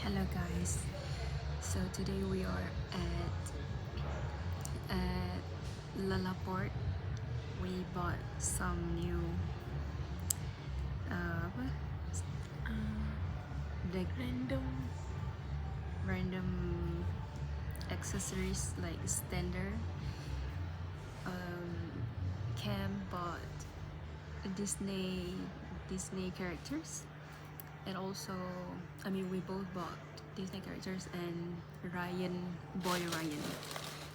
Hello guys, so today we are at Lalaport. We bought some new apa? Like random accessories like standard. Cam bought Disney characters, and also we both bought Disney characters and Boy Ryan.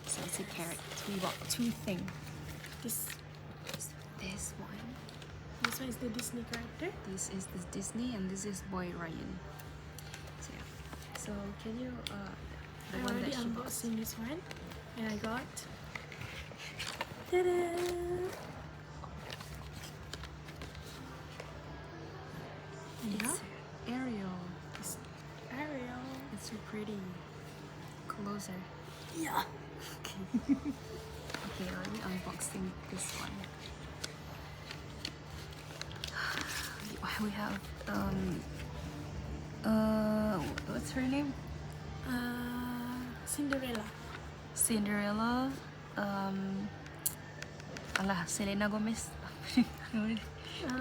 So it's a character. We bought two things. This one. This one is the Disney character. This is the Disney and this is Boy Ryan. So yeah. So can you I already unboxing this one, and I got. Ta-da! It's Ariel. It's Ariel. It's so pretty. Closer. Yeah. Okay. Okay, let me unboxing this one. We have what's her name? Cinderella. Selena Gomez.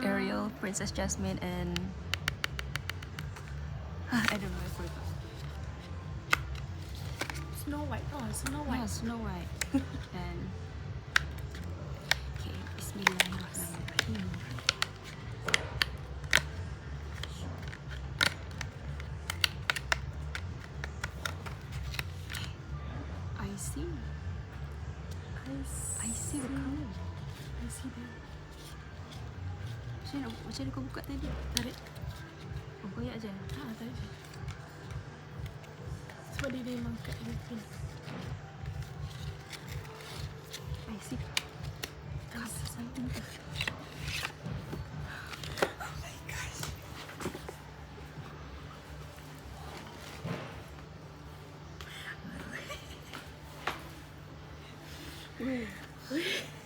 Ariel, Princess Jasmine, and I don't know, I forgot. Snow White. Oh, Snow White. Yeah, Snow White. And okay, Bismillahirrahmanirrahim. I see the color. I see that. Macam mana kau buka tadi? Tarik. Oh, koyak je. Tarik je. Sebab dia memang kat Philippines. I see. I see something. Oh my gosh.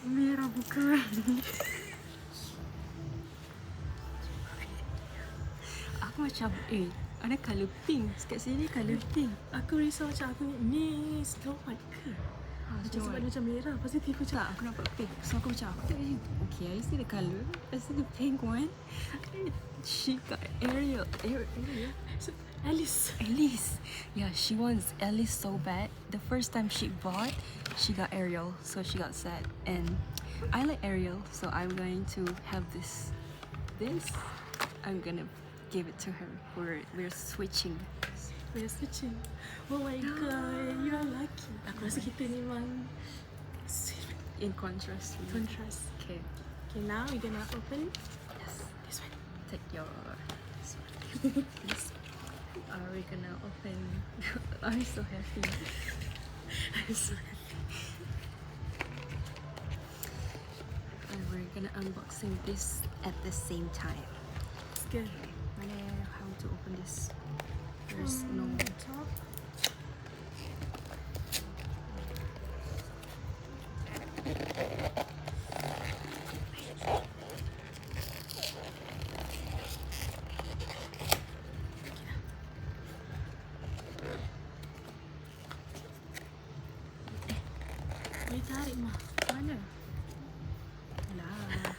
Merah bukan. Aku macam ada colour pink. Kat sini colour pink. Aku risau macam aku ni Snow White ke? Macam sebab dia macam merah. Lepas tu tiba macam Tak, aku nampak pink. So aku macam okay, I see the colour. I see the pink one. She got Ariel. so, Alice. Yeah, she wants Alice so bad. The first time she bought, she got Ariel, so she got sad. And I like Ariel, so I'm going to have this. I'm gonna give it to her. We're switching. We're switching. Oh my god, you are lucky. Aku rasa kita ni memang In contrast. contrast. Okay. Okay, now we're gonna open Yes. this one. Take your. This one. This one. Are we gonna open? I'm so happy. I'm so happy. And we're gonna unboxing this at the same time. It's good. How to open this? There's no top. Boleh tarik mah. Mana? Alah.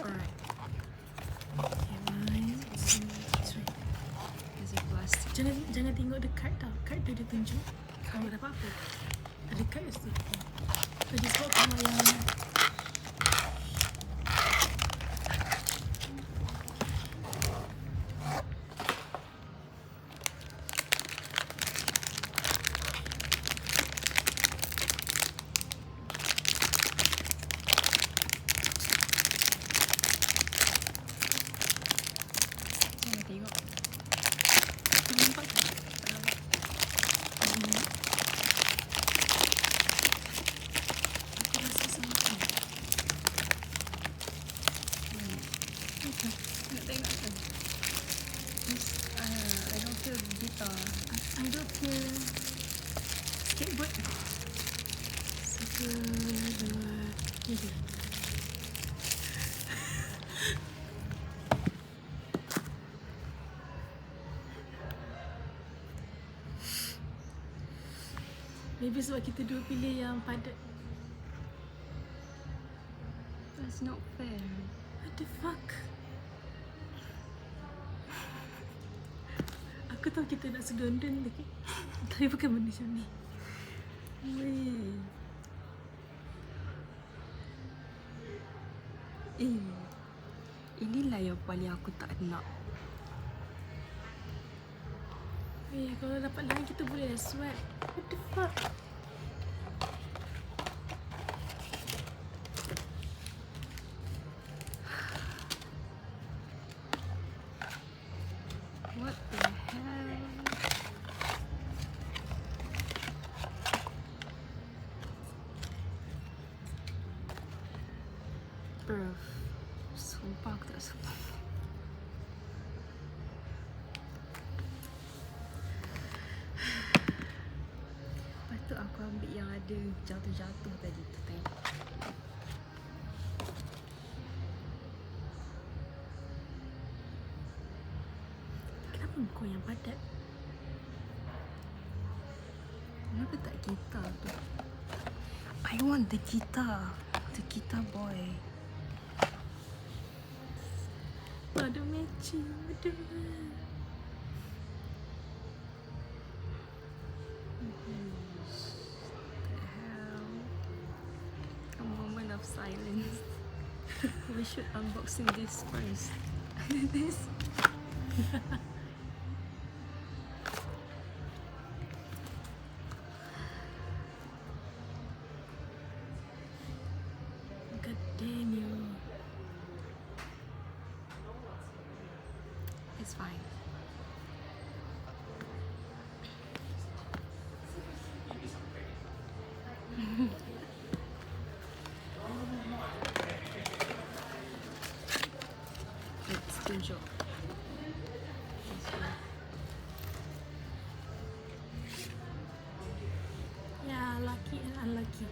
Alright. Okay, mine. Sorry. Is it plastic? Jangan tengok the card tau. Card tu dia tunjuk. Kalau ada apa-apa. Ada card kat situ. So just hold sama yang Jangan tengok. nampak tak? Aku rasa something. Nak tengok kan? I don't feel guitar. I don't feel skateboard. Satu, dua, tiga. Maybe sebab kita dua pilih yang padat. That's not fair. What the fuck? Aku tahu kita nak sedondon tapi bukan benda macam ni. Weh. Inilah yang paling aku tak nak. Kalau dapat lain kita boleh sweat. What the fuck? What the hell? Bro, sumpah aku tak suka. Patut aku ambil yang ada jatuh-jatuh tadi tu, tengok. Kenapa kau yang padat? Kenapa tak gitar tu? I want the guitar. The guitar boy. Ada matching. Aduh. The hell? A moment of silence. We should unboxing this first. This. God damn you. It's fine. Let's tunjuk. Yeah, lucky and unlucky.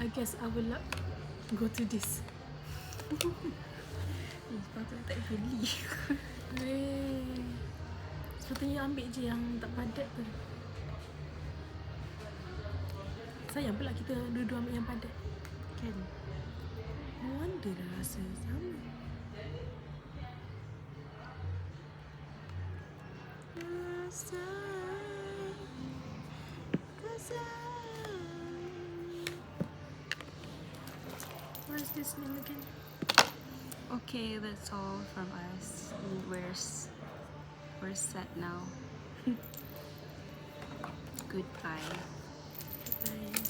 I guess I will go to this. Sepatutnya tak beli. Sepatutnya ambil je yang tak padat tu. Sayang pula kita dua-dua ambil yang padat. Kan? No wonder dah rasa sama. What's this name again? Okay, that's all from us. We're set now. Goodbye. Bye.